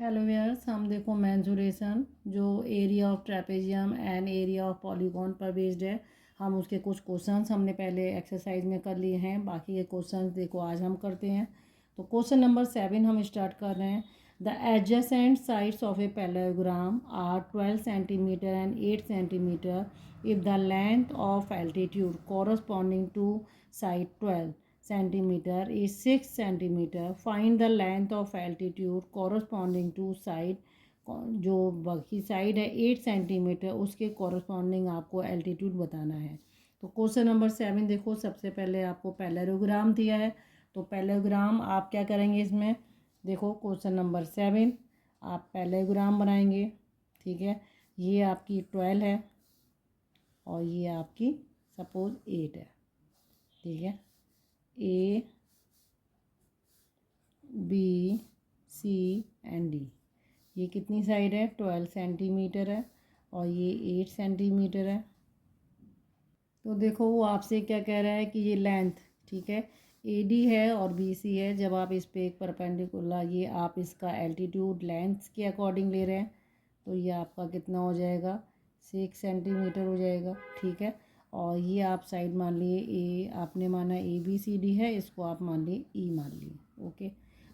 Hello viewers, हम देखो mensuration जो area of trapezium and area of polygon पर बेस्ड है। हम उसके कुछ क्वेश्चंस हमने पहले एक्सरसाइज में कर लिए हैं, बाकी के क्वेश्चंस देखो आज हम करते हैं। तो क्वेश्चन नंबर 7 हम स्टार्ट कर रहे हैं। The adjacent sides of a parallelogram are 12 centimetre and 8 centimetre if the length of altitude corresponding to side 12 centimeter is 6 centimeter. Find the length of altitude corresponding to side, जो बाकी side है 8 centimetre, उसके corresponding आपको altitude बताना है। तो question number 7 देखो, सबसे पहले आपको पैरेललोग्राम दिया है। तो पैरेललोग्राम आप क्या करेंगे इसमें, देखो क्वेश्चन नंबर 7 आप पैरेललोग्राम बनाएंगे। ठीक है, ये आपकी 12 है और ये आपकी सपोज 8 है। ठीक है, A B C and D, ये कितनी साइड है 12 सेंटीमीटर है और ये 8 सेंटीमीटर है। तो देखो वो आपसे क्या कह रहा है कि ये लेंथ, ठीक है, ए डी है और बी सी है। जब आप इस पे एक परपेंडिकुलर, ये आप इसका एल्टीट्यूड लेंथ के अकॉर्डिंग ले रहे हैं, तो ये आपका कितना हो जाएगा 6 सेंटीमीटर हो जाएगा। ठीक है, और ये आप साइड मान लिए ए, आपने माना ए बी सी डी है, इसको आप मान लिए ई मान लिए। ओके,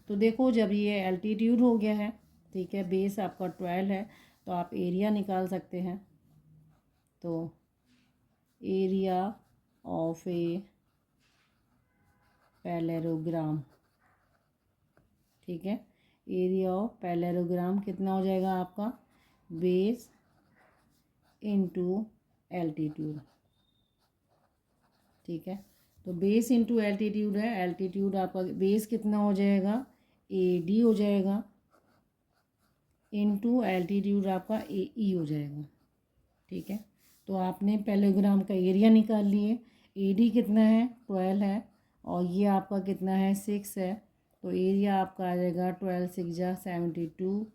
तो देखो जब ये एल्टीट्यूड हो गया है, ठीक है, बेस आपका 12 है, तो आप एरिया निकाल सकते हैं। तो एरिया ऑफ ए पैरेललोग्राम, ठीक है, एरिया ऑफ पैरेललोग्राम कितना हो जाएगा आपका, बेस इनटू एल्टीट्यूड। ठीक है, तो बेस इंटू एल्टीट्यूड है, एल्टीट्यूड आपका बेस कितना हो जाएगा ए डी हो जाएगा, इंटू एल्टीट्यूड आपका ए ई हो जाएगा। ठीक है, तो आपने पैरेललोग्राम का एरिया निकाल लिए। ए डी कितना है 12 है और ये आपका कितना है 6 है, तो एरिया आपका आ जाएगा 12 6 जा 72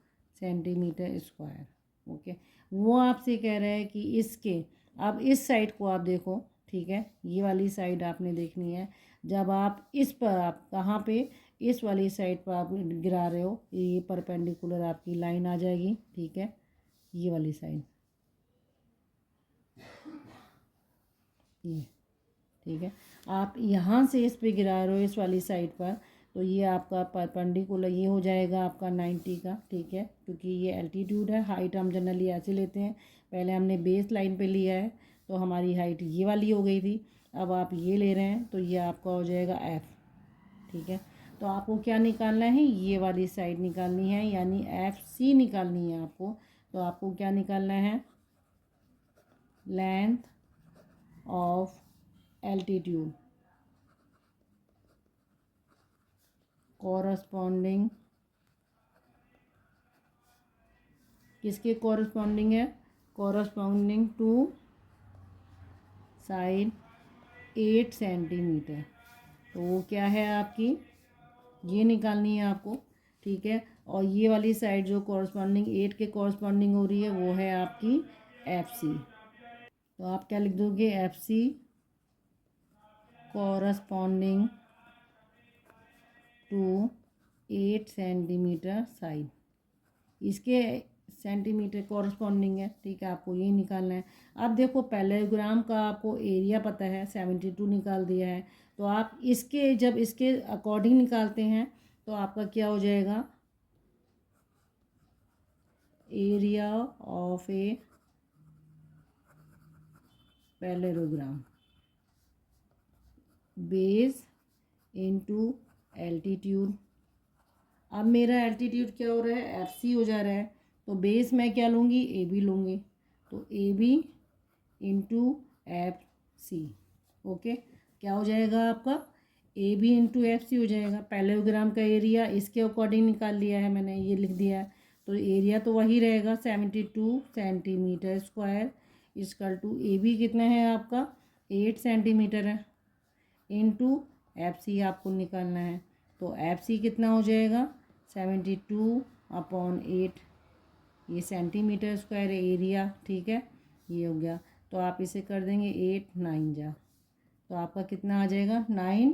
सेंटीमीटर स्क्वायर। ओके, वो आपसे कह रहा है कि इसके, अब इस साइड को आप देखो, ठीक है, ये वाली साइड आपने देखनी है। जब आप इस पर, आप कहाँ पे, इस वाली साइड पर आप गिरा रहे हो, ये परपेंडिकुलर आपकी लाइन आ जाएगी। ठीक है, ये वाली साइड, ये, ठीक है, आप यहाँ से इस पे गिरा रहे हो इस वाली साइड पर, तो ये आपका परपेंडिकुलर ये हो जाएगा आपका 90 का। ठीक है, क्योंकि ये एल्टीट्यूड है, हाइट हम जनरली ऐसे लेते हैं, पहले हमने बेस लाइन पे लिया है तो हमारी हाइट ये वाली हो गई थी, अब आप ये ले रहे हैं तो ये आपका हो जाएगा एफ। ठीक है, तो आपको क्या निकालना है, ये वाली साइड निकालनी है, यानी एफ सी निकालनी है आपको। तो आपको क्या निकालना है, लेंथ ऑफ एल्टीट्यूड कॉरस्पॉन्डिंग, किसके कॉरस्पॉन्डिंग है, कॉरस्पॉन्डिंग टू साइड 8 सेंटीमीटर। तो वो क्या है आपकी, ये निकालनी है आपको। ठीक है, और ये वाली साइड जो कॉरस्पॉन्डिंग 8 के कॉरस्पॉन्डिंग हो रही है वो है आपकी एफ सी। तो आप क्या लिख दोगे, F C corresponding to 8 centimetre side, इसके सेंटीमीटर कॉरस्पॉन्डिंग है। ठीक है, आपको ये निकालना है। अब देखो पैरेललोग्राम का आपको एरिया पता है, 72 निकाल दिया है, तो आप इसके, जब इसके अकॉर्डिंग निकालते हैं तो आपका क्या हो जाएगा, area of a parallelogram base into altitude. अब मेरा एल्टीट्यूड क्या हो रहा है, एफ सी हो जा रहा है, तो बेस मैं क्या लूँगी, ए बी लूँगी, तो A B into F C. Okay, क्या हो जाएगा आपका, A B into F C हो जाएगा। पैरेललोग्राम का एरिया इसके अकॉर्डिंग निकाल लिया है मैंने, ये लिख दिया है, तो एरिया तो वही रहेगा 72 centimetre square equal to A B कितना है आपका 8 सेंटीमीटर है, इंटू एफ सी आपको निकालना है। तो एफ सी कितना हो जाएगा 72/8, ये सेंटीमीटर स्क्वायर एरिया। ठीक है, ये हो गया, तो आप इसे कर देंगे 8 9 जा, तो आपका कितना आ जाएगा 9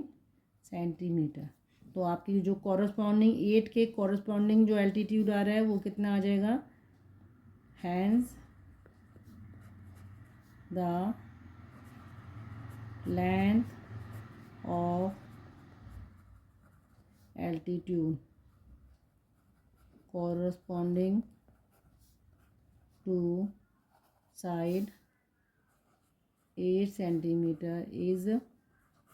सेंटीमीटर। तो आपकी जो कॉरस्पॉन्डिंग 8 के कॉरस्पॉन्डिंग जो एल्टीट्यूड आ रहा है वो कितना आ जाएगा, hence the length of altitude corresponding to side 8 centimetre is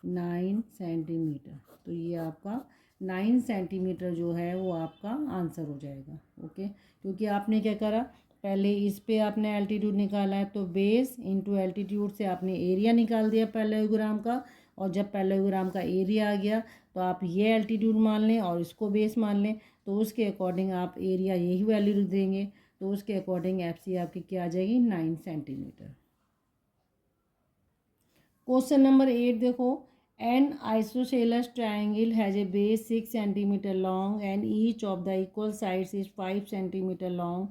9 centimetre. तो ये आपका 9 सेंटीमीटर जो है वो आपका आंसर हो जाएगा। ओके, क्योंकि आपने क्या करा, पहले इस पे आपने एल्टीट्यूड निकाला है, तो बेस इंटू एल्टीट्यूड से आपने एरिया निकाल दिया पैरेललोग्राम का, और जब पैरेललोग्राम का एरिया आ गया तो आप ये एल्टीट्यूड मान लें और इसको बेस मान लें, तो उसके अकॉर्डिंग आप एरिया यही वैल्यू लिख देंगे, तो उसके अकॉर्डिंग एफ सी आपकी क्या आ जाएगी, 9 सेंटीमीटर। क्वेश्चन नंबर 8 देखो, N isosceles triangle has a base 6 centimetre long and each of the equal sides is 5 centimetre long,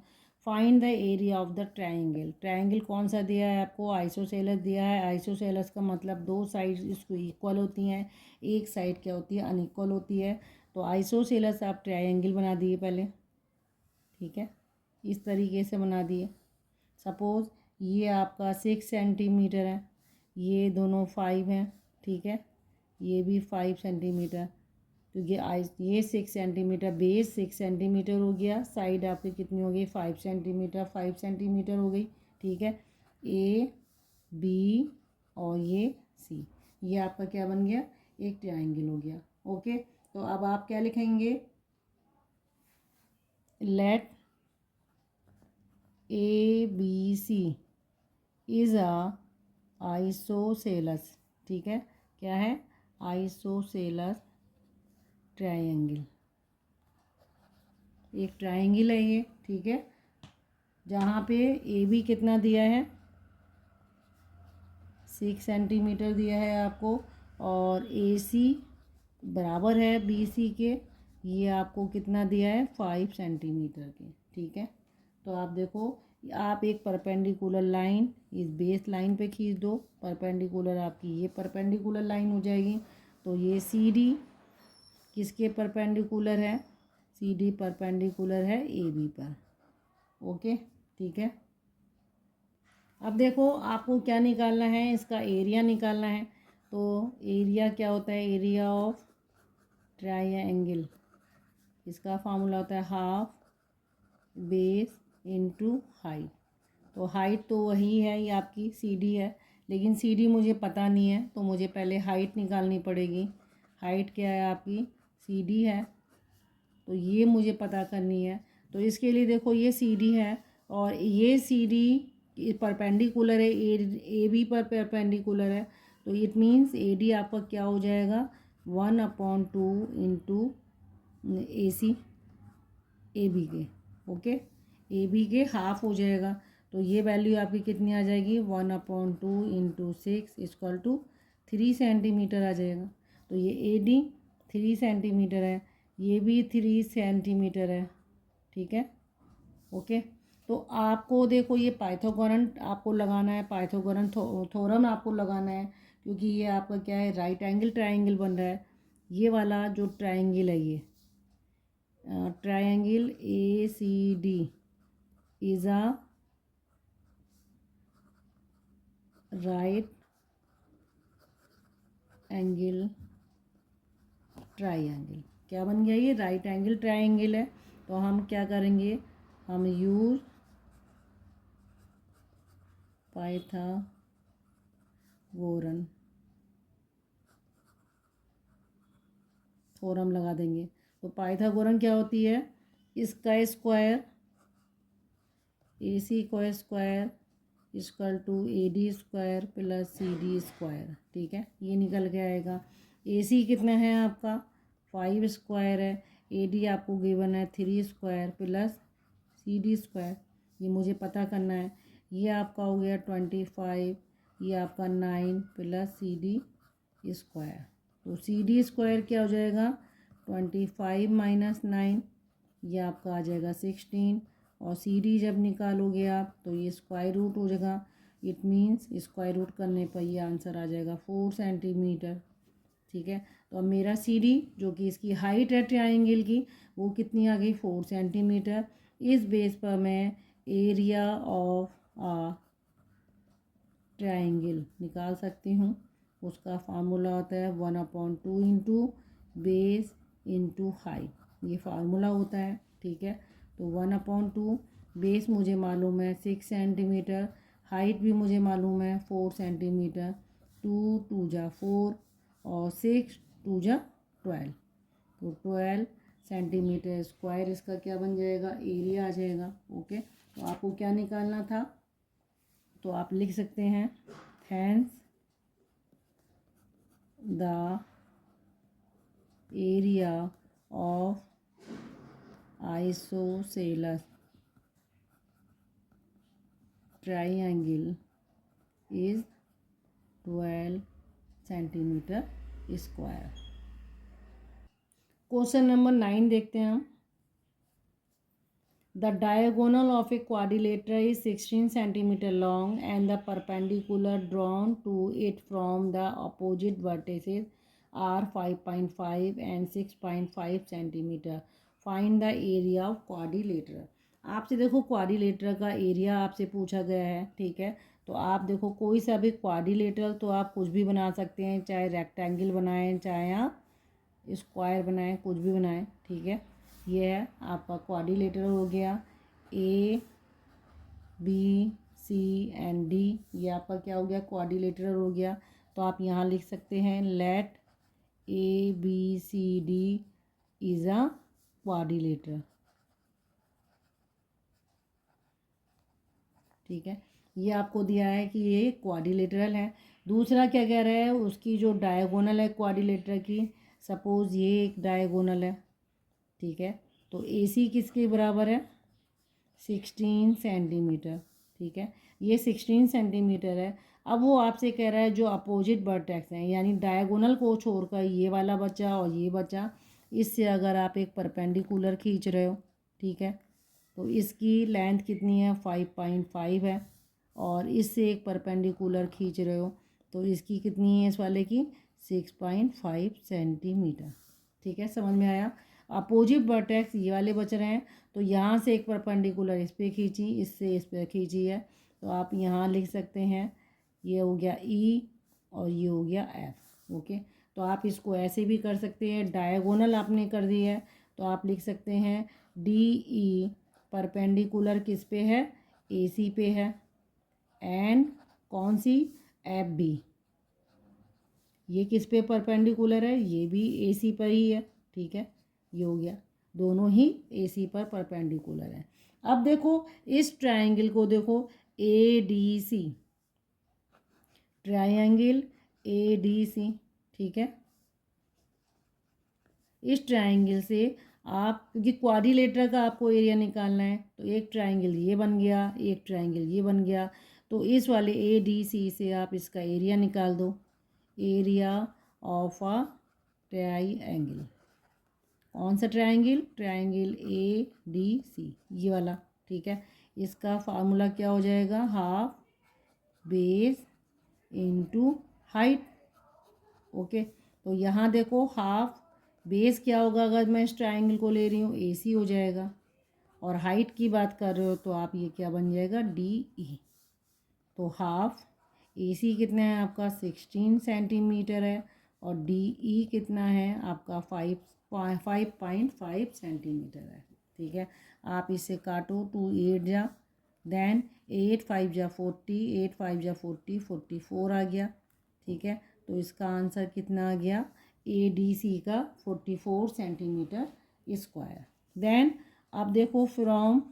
find the area of the triangle. Triangle कौन सा दिया है आपको, आइसोसेलस दिया है। आइसोसेलस का मतलब दो साइड इसको इक्वल होती हैं, एक साइड क्या होती है, अनइक्वल होती है। तो आइसोसेलस आप ट्राइंगल बना दिए पहले, ठीक है, इस तरीके से बना दिए। सपोज़ ये आपका 6 सेंटीमीटर है, ये दोनों 5 हैं, ठीक है, ये भी 5 सेंटीमीटर, तो ये 6 सेंटीमीटर, बेस 6 सेंटीमीटर हो गया, साइड आपकी कितनी हो गई, 5 सेंटीमीटर, 5 सेंटीमीटर हो गई, ठीक है। ए बी और ये सी, ये आपका क्या बन गया, एक ट्रायंगल हो गया। ओके, तो अब आप क्या लिखेंगे, let A B C is a isosceles, ठीक है, क्या है, आइसोसेलस ट्रायंगल, एक ट्रायंगल है ये, ठीक है, जहाँ पे ए बी कितना दिया है, 6 सेंटीमीटर दिया है आपको, और ए सी बराबर है बी सी के, ये आपको कितना दिया है, 5 सेंटीमीटर के, ठीक है। तो आप देखो, आप एक परपेंडिकुलर लाइन इस बेस लाइन पे खींच दो, परपेंडिकुलर आपकी ये परपेंडिकुलर लाइन हो जाएगी, तो ये सी डी किसके परपेंडिकुलर है, सी डी परपेंडिकुलर है ए बी पर। ओके, ठीक है। अब देखो आपको क्या निकालना है, इसका एरिया निकालना है। तो एरिया क्या होता है, एरिया ऑफ ट्रायंगल, इसका फार्मूला होता है हाफ बेस इनटू हाइट। तो हाइट तो वही है, ये आपकी सी डी है, लेकिन सी डी मुझे पता नहीं है, तो मुझे पहले हाइट निकालनी पड़ेगी। हाइट क्या है आपकी, सी डी है, तो ये मुझे पता करनी है। तो इसके लिए देखो, ये सी डी है और ये सी डी परपेंडिकुलर है, ए बी पर परपेंडिकुलर है, तो इट मीन्स ए डी आपका क्या हो जाएगा, 1/2 into A C A B के। ओके, ए बी के हाफ हो जाएगा, तो ये वैल्यू आपकी कितनी आ जाएगी, 1/2 इंटू 6 इक्वल टू 3 सेंटीमीटर आ जाएगा। तो ये ए डी 3 सेंटीमीटर है, ये भी 3 सेंटीमीटर है, ठीक है। ओके, तो आपको देखो ये पाइथागोरन आपको लगाना है, पाइथागोरन थ्योरम आपको लगाना है, क्योंकि ये आपका क्या है, राइट एंगल ट्रायंगल बन रहा है। ये वाला जो ट्रायंगल है, ये triangle A C D is a right angle triangle, क्या बन गया, ये राइट एंगल ट्रायंगल है। तो हम क्या करेंगे, हम यूज पाइथागोरन थ्योरम लगा देंगे। तो पाइथागोरन क्या होती है, इसका स्क्वायर ए सी का square equal to A D square plus C D square, ठीक है, ये निकल के आएगा। ए सी कितना है आपका, 5 स्क्वायर है, ए डी आपको गिवन है 3 square plus C D square, ये मुझे पता करना है। ये आपका हो गया 25, ये आपका 9 प्लस सी डी स्क्वायर। तो सी डी स्क्वायर क्या हो जाएगा, 25 माइनस 9, ये आपका आ जाएगा 16, और सी डी जब निकालोगे आप तो ये स्क्वायर रूट हो जाएगा। इट मीन्स स्क्वायर रूट करने पर ये आंसर आ जाएगा 4 सेंटीमीटर। ठीक है। तो अब मेरा सी डी जो कि इसकी हाइट है ट्रायंगल की वो कितनी आ गई 4 सेंटीमीटर। इस बेस पर मैं एरिया ऑफ ट्रायंगल निकाल सकती हूँ। उसका फार्मूला होता है 1/2 इंटू बेस इंटू हाइट, ये फार्मूला होता है। ठीक है, तो 1/2 बेस मुझे मालूम है 6 सेंटीमीटर, हाइट भी मुझे मालूम है 4 सेंटीमीटर। 2 2 जा 4 और 6 2 जा 12, तो 12 सेंटीमीटर स्क्वायर इसका क्या बन जाएगा, एरिया आ जाएगा। ओके, तो आपको क्या निकालना था, तो आप लिख सकते हैं hence the area of isosceles triangle is 12 centimetre square. Question number 9 देखते हैं हम। The diagonal of a quadrilateral is 16 centimeter long and the perpendicular drawn to it from the opposite vertices are 5.5 and 6.5 centimeter. Find the area of quadrilateral. आपसे देखो quadrilateral का area आपसे पूछा गया है। ठीक है, तो आप देखो कोई सा भी क्वाड्रिलेटरल तो आप कुछ भी बना सकते हैं, चाहे रेक्टेंगल बनाएं चाहे आप स्क्वायर बनाएं, कुछ भी बनाएं। ठीक है, ये है आपका क्वाड्रिलेटरल हो गया। A B C and D, ये आपका क्या हो गया, क्वाड्रिलेटरल हो गया। तो आप यहाँ लिख सकते हैं let A B C D is a quadrilateral. ठीक है, ये आपको दिया है कि ये क्वाड्रिलेटरल है। दूसरा क्या कह रहा है, उसकी जो डायगोनल है क्वाड्रिलेटरल की, सपोज़ ये एक डायगोनल है। ठीक है, तो ए सी किसके बराबर है, 16 सेंटीमीटर। ठीक है, ये 16 सेंटीमीटर है। अब वो आपसे कह रहा है जो अपोजिट वर्टेक्स हैं, यानी डायगोनल को छोड़कर ये वाला बचा और ये बचा, इससे अगर आप एक परपेंडिकुलर खींच रहे हो, ठीक है, तो इसकी लेंथ कितनी है 5.5 है, और इससे एक परपेंडिकुलर खींच रहे हो तो इसकी कितनी है, इस वाले की 6.5 सेंटीमीटर। ठीक है, समझ में आया। अपोजिट वर्टेक्स ये वाले बच रहे हैं, तो यहाँ से एक परपेंडिकुलर इस पर खींची, इससे इस पर खींची है, तो आप यहाँ लिख सकते हैं ये हो गया ई और ये हो गया एफ। ओके, तो आप इसको ऐसे भी कर सकते हैं, डायगोनल आपने कर दी है तो आप लिख सकते हैं डी ई परपेंडिकुलर किस पे है, ए सी पे है, एंड कौन सी, एफ बी, ये किस पे परपेंडिकुलर है, ये भी ए सी पर ही है। ठीक है, ये हो गया, दोनों ही ए सी पर परपेंडिकुलर है। अब देखो इस ट्रायंगल को देखो, A D C, triangle A D C. ठीक है, इस ट्रायंगल से आप, क्योंकि क्वाड्रिलेटरल का आपको एरिया निकालना है, तो एक ट्रायंगल ये बन गया, एक ट्रायंगल ये बन गया, तो इस वाले ए डी सी से आप इसका एरिया निकाल दो, एरिया ऑफ अ ट्रायंगल। कौन सा ट्रायंगल, ट्रायंगल ए डी सी, ये वाला। ठीक है, इसका फार्मूला क्या हो जाएगा, half base into height. Okay, तो यहाँ देखो हाफ बेस क्या होगा, अगर मैं इस ट्रायंगल को ले रही हूँ ए सी हो जाएगा, और हाइट की बात कर रहे हो तो आप ये क्या बन जाएगा, डी ई। तो हाफ ए सी कितना है आपका 16 सेंटीमीटर है, और डी ई कितना है आपका 5.5 सेंटीमीटर है। ठीक है, आप इसे काटो, 2 8 जा, देन 8 5 जा 40, 8 5 जा 40, 44 आ गया। ठीक है, तो इसका आंसर कितना आ गया, ए डी सी का 44 सेंटीमीटर स्क्वायर। देन अब देखो from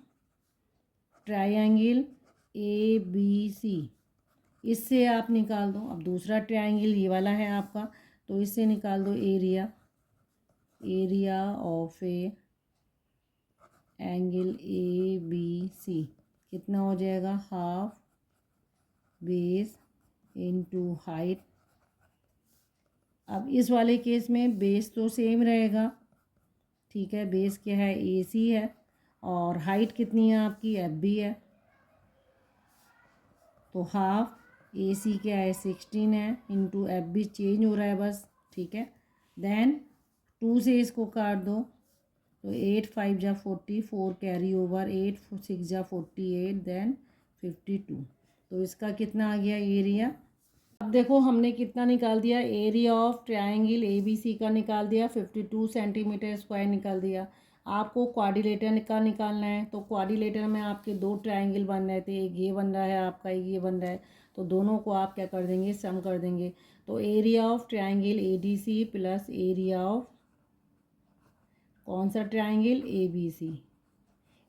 triangle A B C, इससे आप निकाल दो, अब दूसरा ट्रायंगल ये वाला है आपका, तो इससे निकाल दो area, area of a angle A B C कितना हो जाएगा, हाफ बेस इनटू हाइट। अब इस वाले केस में बेस तो सेम रहेगा। ठीक है, बेस क्या है, ए सी है, और हाइट कितनी है आपकी, एफ बी है, तो हाफ ए सी क्या है 16 है, इंटू एफ बी चेंज हो रहा है बस, ठीक है। देन 2 से इसको काट दो, तो 8 5 जा 40, 4 कैरी ओवर, 8 6 जा 48, देन 52। तो इसका कितना आ गया एरिया। अब देखो हमने कितना निकाल दिया, area of triangle A B C का निकाल दिया, 52 सेंटीमीटर स्क्वायर निकाल दिया। आपको क्वाड्रिलेटर का निकालना है, तो क्वाड्रिलेटर में आपके दो ट्रायंगल बन रहे थे, एक ये बन रहा है आपका, एक ये बन रहा है, तो दोनों को आप क्या कर देंगे, सम कर देंगे। तो area of triangle A D C plus area of कौन सा ट्रायंगल ए बी सी,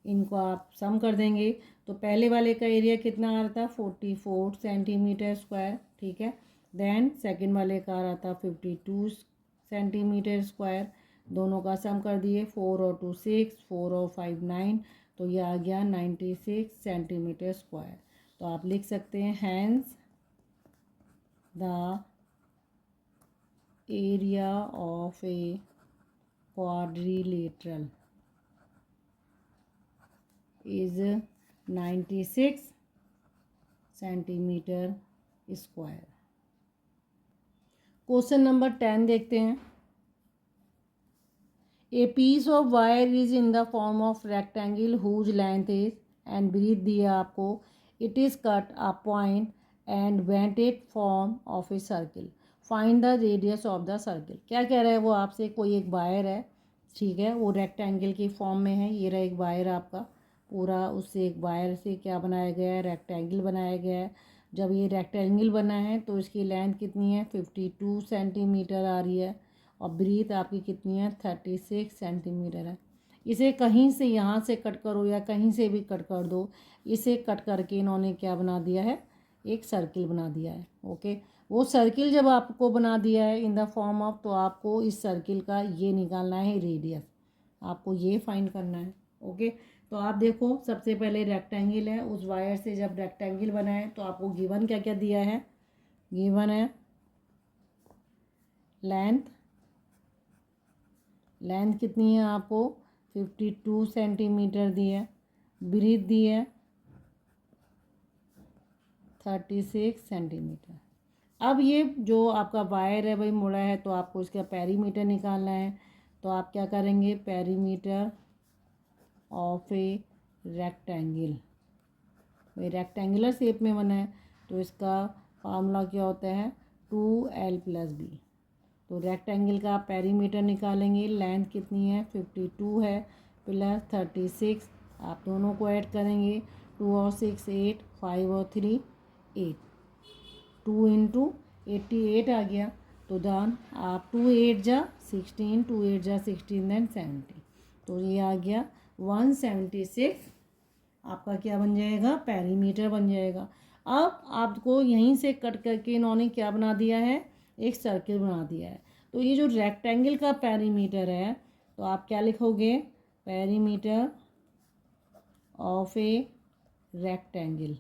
इनको आप सम कर देंगे। तो पहले वाले का एरिया कितना आ रहा था, 44 सेंटीमीटर स्क्वायर, ठीक है। देन सेकंड वाले का आ रहा था 52 सेंटीमीटर स्क्वायर। दोनों का सम कर दिए, 4 और 2 6, 4 और 5 9, तो ये आ गया 96 सेंटीमीटर स्क्वायर। तो आप लिख सकते हैं hence the area of a quadrilateral is 96 centimetre square. Question number 10 देखते हैं। A piece of wire is in the form of rectangle whose length is and breadth दिया आपको, it is cut a point and vented form of a circle, find the radius of the circle. क्या कह रहा है वो आपसे, कोई एक वायर है, ठीक है, वो रेक्टेंगल की फॉर्म में है, ये रहा एक वायर आपका पूरा, उससे एक वायर से क्या बनाया गया है, रेक्टेंगल बनाया गया है। जब ये रेक्टेंगल बना है तो इसकी लेंथ कितनी है, 52 सेंटीमीटर आ रही है, और ब्रीथ आपकी कितनी है, 36 सेंटीमीटर है। इसे कहीं से यहाँ से कट करो या कहीं से भी कट कर दो, इसे कट करके इन्होंने क्या बना दिया है, एक सर्किल बना दिया है। ओके, वो सर्किल जब आपको बना दिया है इन द फॉर्म ऑफ, तो आपको इस सर्किल का ये निकालना है रेडियस, आपको ये फाइंड करना है। ओके, तो आप देखो सबसे पहले रेक्टेंगल है, उस वायर से जब रेक्टेंगल बना है तो आपको गिवन क्या क्या दिया है, गिवन है लेंथ, लेंथ कितनी है आपको 52 सेंटीमीटर दी है, ब्रीथ दी है 36 सेंटीमीटर। अब ये जो आपका वायर है भाई मुड़ा है, तो आपको इसका पेरीमीटर निकालना है। तो आप क्या करेंगे, पेरीमीटर ऑफ ए रेक्टेंगल, भाई रेक्टेंगुलर शेप में बना है तो इसका फार्मूला क्या होता है, 2l+b। तो रेक्टेंगल का आप पेरीमीटर निकालेंगे, लेंथ कितनी है 52 है प्लस 36, आप दोनों को ऐड करेंगे, 2 और 6 8, 5 और 3 8, 2 इंटू 88 आ गया। तो दान आप 2 8 जा 16, 2 8 जा 16, देन 70, तो ये आ गया 176 आपका क्या बन जाएगा, पेरीमीटर बन जाएगा। अब आपको यहीं से कट करके इन्होंने क्या बना दिया है, एक सर्किल बना दिया है। तो ये जो रेक्टेंगल का पेरीमीटर है, तो आप क्या लिखोगे, पेरीमीटर ऑफ ए रेक्टेंगल,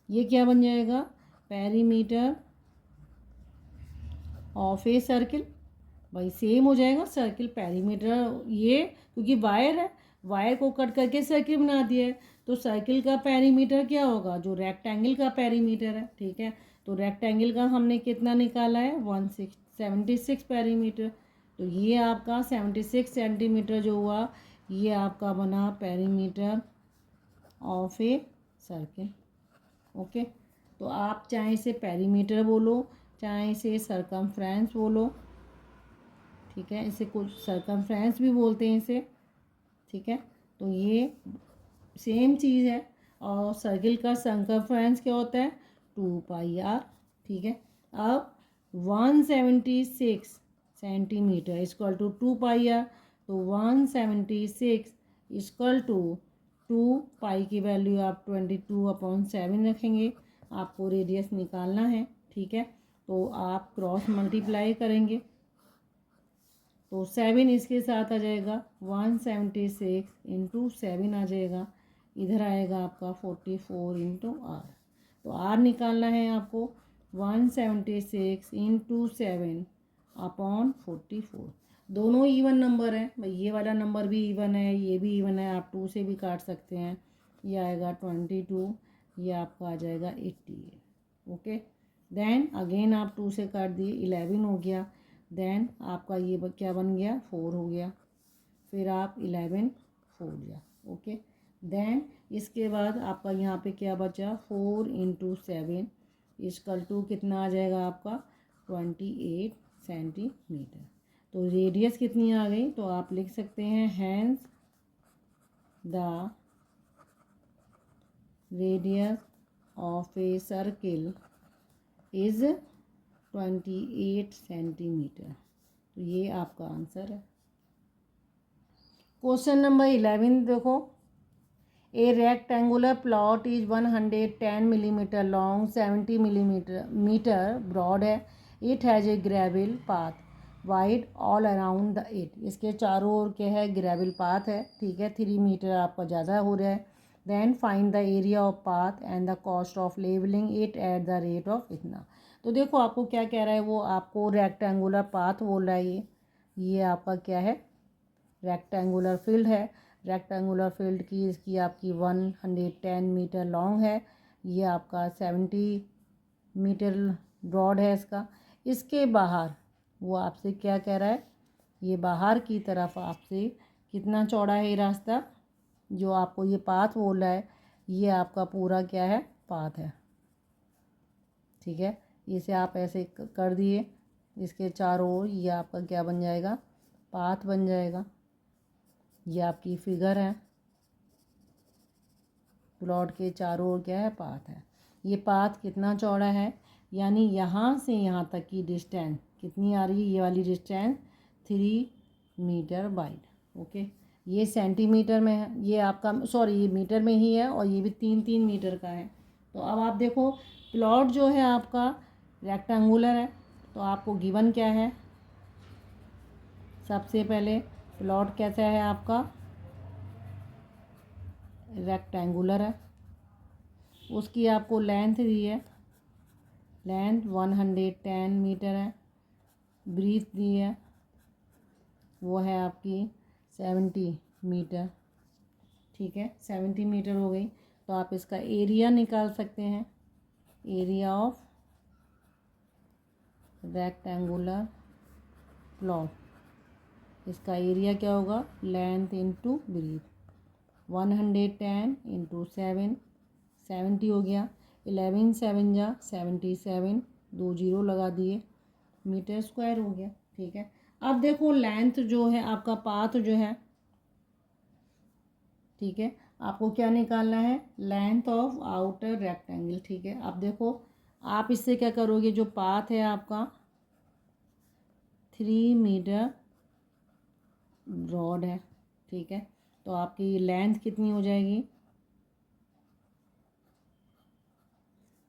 ये क्या बन जाएगा, पेरीमीटर ऑफ ए सर्किल, भाई सेम हो जाएगा सर्किल पेरीमीटर, ये क्योंकि वायर है, वायर को कट करके सर्किल बना दिया है, तो सर्किल का पेरीमीटर क्या होगा, जो रेक्टेंगल का पेरीमीटर है, ठीक है। तो रेक्टेंगल का हमने कितना निकाला है, 176 पेरीमीटर, तो ये आपका 76 सेंटीमीटर जो हुआ, ये आपका बना perimeter of a circle. Okay, तो आप चाहे इसे पेरीमीटर बोलो, चाहे इसे सरकमफ्रेंस बोलो, ठीक है, इसे कुछ सरकमफ्रेंस भी बोलते हैं इसे, ठीक है। तो ये सेम चीज़ है, और सर्किल का सरकमफ्रेंस क्या होता है, 2πr, ठीक है। अब 176 सेंटीमीटर इक्वल टू 2πr, तो 176 इक्वल टू 2π की वैल्यू आप 22/7 रखेंगे, आपको रेडियस निकालना है, ठीक है। तो आप क्रॉस मल्टीप्लाई करेंगे, तो 7 इसके साथ आ जाएगा, 176 इंटू 7 आ जाएगा, इधर आएगा आपका 44 इंटू आर। तो आर निकालना है आपको, 176 इंटू 7/44। दोनों इवन नंबर है भाई, ये वाला नंबर भी इवन है, ये भी इवन है, आप 2 से भी काट सकते हैं, ये आएगा 22, ये आपका आ जाएगा 88। ओके, देन अगेन आप 2 से काट दिए 11 हो गया। देन आपका ये क्या बन गया 4 हो गया। फिर आप 11 4 दिया। ओके, देन इसके बाद आपका यहाँ पे क्या बचा 4 × 7 इक्वल टू कितना आ जाएगा आपका 28 सेंटीमीटर। तो रेडियस कितनी आ गई, तो आप लिख सकते हैं hence the radius of a circle is 28 centimetre. तो ये आपका आंसर है। क्वेश्चन नंबर 11 देखो, a rectangular plot is 110 millimetre long 70 millimetre broad है। It has a gravel path wide all around the it. इसके चारों ओर क्या है ग्रेवल पाथ है, ठीक है। 3 मीटर आपका ज़्यादा हो रहा है। Then find the area of path and the cost of levelling it at the rate of इतना। तो देखो आपको क्या कह रहा है, वो आपको रेक्टेंगुलर पाथ बोल रहा है। ये आपका क्या है रेक्टेंगुलर फील्ड है। रेक्टेंगुलर फील्ड की इसकी आपकी 110 मीटर लॉन्ग है। ये आपका 70 मीटर ब्रॉड है इसका। इसके बाहर वो आपसे क्या कह रहा है, ये बाहर की तरफ आपसे कितना चौड़ा है ये रास्ता, जो आपको ये पाथ बोल रहा है, ये आपका पूरा क्या है पाथ है, ठीक है। इसे आप ऐसे कर दिए, इसके चारों ओर ये आपका क्या बन जाएगा पाथ बन जाएगा। ये आपकी फिगर है, प्लॉट के चारों ओर क्या है पाथ है। ये पाथ कितना चौड़ा है, यानी यहाँ से यहाँ तक की डिस्टेंस कितनी आ रही है, ये वाली डिस्टेंस 3 मीटर वाइड। ओके, ये सेंटीमीटर में है, ये आपका सॉरी ये मीटर में ही है, और ये भी 3-3 मीटर का है। तो अब आप देखो प्लॉट जो है आपका रेक्टेंगुलर है, तो आपको गिवन क्या है, सबसे पहले प्लॉट कैसा है आपका रेक्टेंगुलर है। उसकी आपको लेंथ दी है, लेंथ 110 मीटर है। ब्रीथ दी है वो है आपकी 70 मीटर, ठीक है। 70 मीटर हो गई। तो आप इसका एरिया निकाल सकते हैं, एरिया ऑफ रेक्टेंगुलर प्लॉट। इसका एरिया क्या होगा लेंथ इंटू ब्रीथ। 110 × 7 70 हो गया। 11 7 जा 77, 2 जीरो लगा दिए, मीटर स्क्वायर हो गया, ठीक है। अब देखो लेंथ जो है आपका पाथ जो है, ठीक है, आपको क्या निकालना है लेंथ ऑफ आउटर रेक्टेंगल, ठीक है। अब देखो आप इससे क्या करोगे, जो पाथ है आपका 3 मीटर ब्रॉड है, ठीक है। तो आपकी लेंथ कितनी हो जाएगी,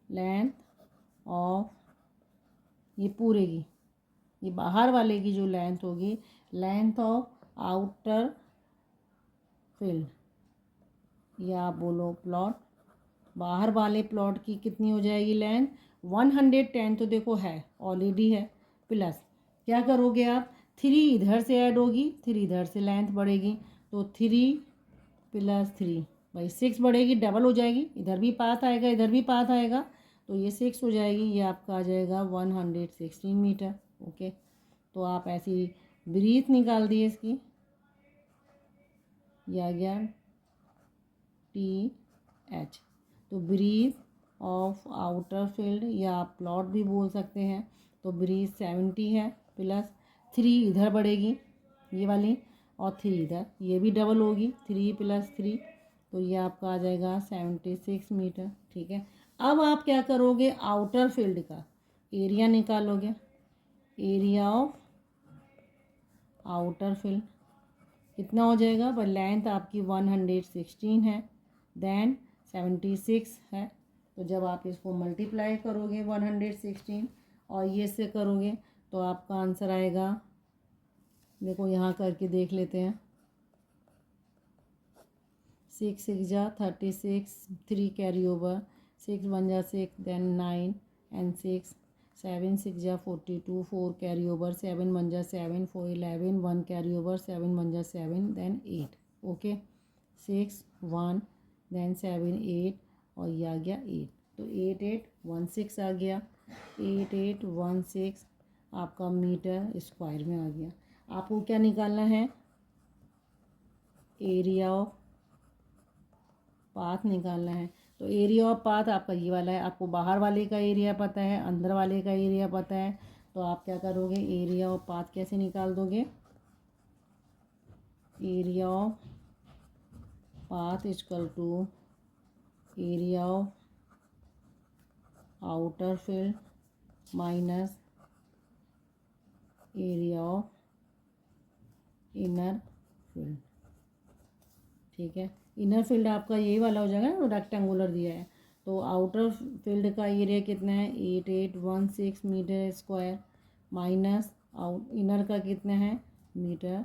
लेंथ ऑफ ये पूरे की, ये बाहर वाले की जो लेंथ होगी, लेंथ ऑफ आउटर फील्ड, या आप बोलो प्लॉट, बाहर वाले प्लॉट की कितनी हो जाएगी लेंथ 110। तो देखो है ऑलरेडी है, प्लस क्या करोगे आप 3 इधर से ऐड होगी, 3 इधर से लेंथ बढ़ेगी, तो 3 + 3 भाई 6 बढ़ेगी, डबल हो जाएगी, इधर भी पाथ आएगा इधर भी पाथ आएगा, तो ये 6 हो जाएगी। ये आपका आ जाएगा 116 मीटर। ओके, तो आप ऐसी ब्रीथ निकाल दिए इसकी, ये आ गया TH। तो ब्रीथ ऑफ आउटर फील्ड, या आप प्लॉट भी बोल सकते हैं। तो ब्रीथ 70 है, प्लस 3 इधर बढ़ेगी ये वाली, और 3 इधर, ये भी डबल होगी 3 + 3, तो ये आपका आ जाएगा 76 मीटर, ठीक है। अब आप क्या करोगे आउटर फील्ड का एरिया निकालोगे, एरिया ऑफ आउटर फील्ड कितना हो जाएगा, पर लेंथ आपकी 116 है, देन 76 है। तो जब आप इसको मल्टीप्लाई करोगे 116 और ये से करोगे, तो आपका आंसर आएगा, देखो यहाँ करके देख लेते हैं, 6 6 जा 36, 3 कैरी ओवर, 6 1 जा 6, देन 9 and 6, 7 6 जा 42, 4 कैरी ओवर, 7 1 जा 7, 4 11, 1 कैरी ओवर, 7 1 जा 7, देन 8। ओके, 6 1 देन 7 8, और ये आ गया 8। तो 8816 आ गया। 8816 आपका मीटर स्क्वायर में आ गया। आपको क्या निकालना है, एरिया ऑफ पाथ निकालना है। तो एरिया ऑफ पाथ आपका ये वाला है, आपको बाहर वाले का एरिया पता है, अंदर वाले का एरिया पता है, तो आप क्या करोगे, एरिया ऑफ पाथ कैसे निकाल दोगे, area of path equal to area of outer field minus area of inner field. ठीक है, इनर फील्ड आपका यही वाला हो जाएगा ना, रेक्टेंगुलर दिया है। तो आउटर फील्ड का एरिया कितना है, 8816 metre square minus out inner का कितना है, मीटर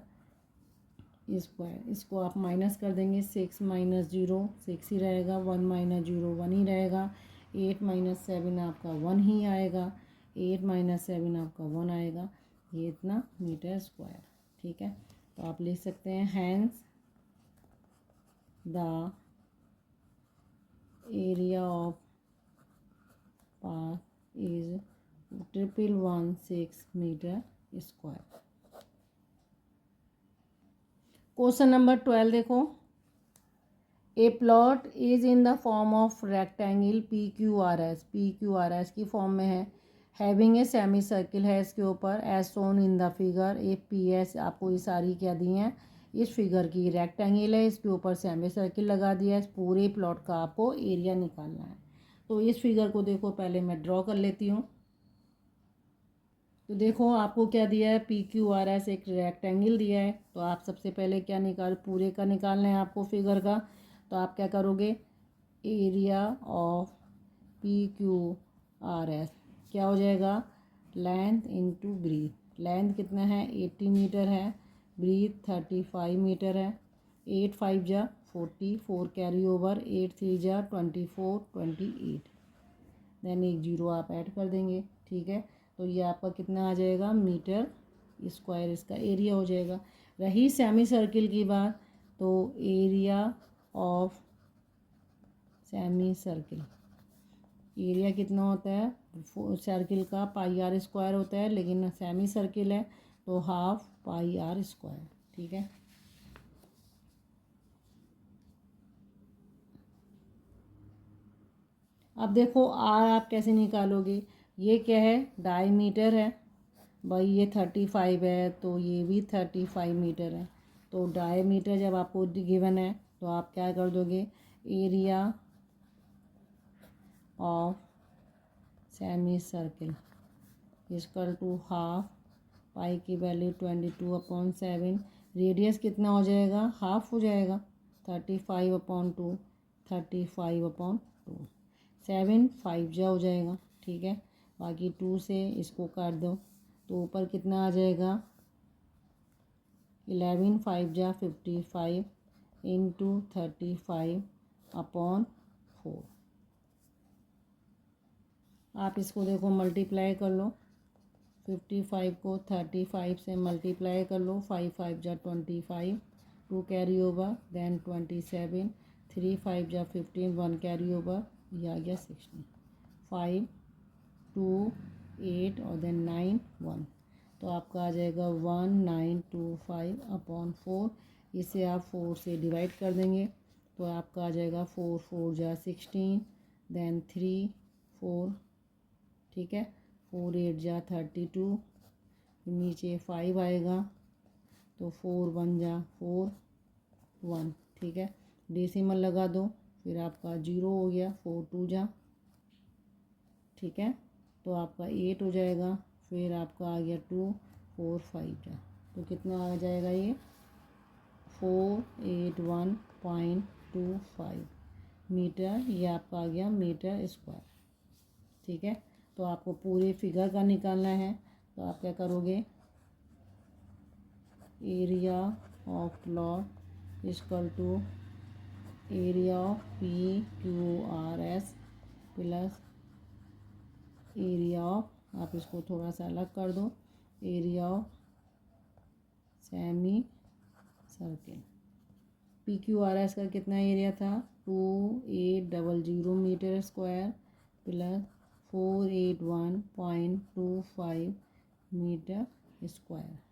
स्क्वायर। इसको आप माइनस कर देंगे, 6 माइनस 0 6 ही रहेगा, 1 माइनस 0 1 ही रहेगा, 8 माइनस 7 आपका 1 ही आएगा, 8 माइनस 7 आपका 1 आएगा, ये इतना मीटर स्क्वायर। ठीक है, तो आप लिख सकते हैं hence the area of path is 1116 metre square. Question number 12 देखो, a plot is in the form of rectangle P Q R S की फॉर्म में है, हैविंग ए सेमी सर्किल है इसके ऊपर, as shown in the figure. A P S आपको ये सारी क्या दी हैं, इस फिगर की रेक्टेंगल है, इसके ऊपर सेमी सर्किल लगा दिया है, इस पूरे प्लॉट का आपको एरिया निकालना है। तो इस फिगर को देखो, पहले मैं ड्रॉ कर लेती हूँ। तो देखो आपको क्या दिया है, पी क्यू आर एस एक रेक्टेंगल दिया है, तो आप सबसे पहले क्या पूरे का निकालना है आपको फिगर का। तो आप क्या करोगे, area of P Q R S क्या हो जाएगा, लेंथ इनटू ब्रीथ। लेंथ कितना है, 80 मीटर है, ब्रीथ 35 मीटर है, 8 5 जा 40, 4 कैरी ओवर, 8 3 जा 24 28, देन एक जीरो आप ऐड कर देंगे। ठीक है, तो ये आपका कितना आ जाएगा, मीटर स्क्वायर इसका एरिया हो जाएगा। रही सेमी सर्किल की बात, तो area of semi circle, area कितना होता है सर्किल का, पाई आर स्क्वायर होता है, लेकिन सेमी सर्किल है तो हाफ पाई आर स्क्वायर। ठीक है, अब देखो आर आप कैसे निकालोगे, ये क्या है, डायमीटर है भाई, ये 35 है तो ये भी 35 मीटर है। तो डायमीटर जब आपको गिवन है तो आप क्या कर दोगे, area of semi circle equal to half, pi की वैल्यू 22/7, रेडियस कितना हो जाएगा, हाफ हो जाएगा, 35/2, 35/2, 7 5 जा हो जाएगा। ठीक है, बाकी 2 से इसको काट दो, तो ऊपर कितना आ जाएगा, 11 5 जा 55 इंटू 35/4। आप इसको देखो मल्टीप्लाई कर लो, 55 को 35 से मल्टीप्लाई कर लो, 5 5 जा 25, 2 कैरी ओवर, देन 27, 3 5 जा 15, 1 कैरी ओवर, ये आ गया 16, 5 2 8 और देन 9 1, तो आपका आ जाएगा 1925/4। इसे आप 4 से डिवाइड कर देंगे तो आपका आ जाएगा 4 4 जा 16, देन 3 4, ठीक है, 4 8 जा 32, नीचे 5 आएगा तो 4 1 जा 4 1। ठीक है, डेसिमल लगा दो, फिर आपका 0 हो गया, 4 2 जा, ठीक है, तो आपका 8 हो जाएगा, फिर आपका आ गया 2 4 5 जा, तो कितना आ जाएगा ये 481.25 मीटर, ये आपका आ गया मीटर स्क्वायर। ठीक है, तो आपको पूरे फिगर का निकालना है, तो आप क्या करोगे, area of plot equal to area of P Q R S plus area of, आप इसको थोड़ा सा अलग कर दो, area of semi circle. P Q R S का कितना एरिया था, 2800 metre square, plus 481.25 metre square.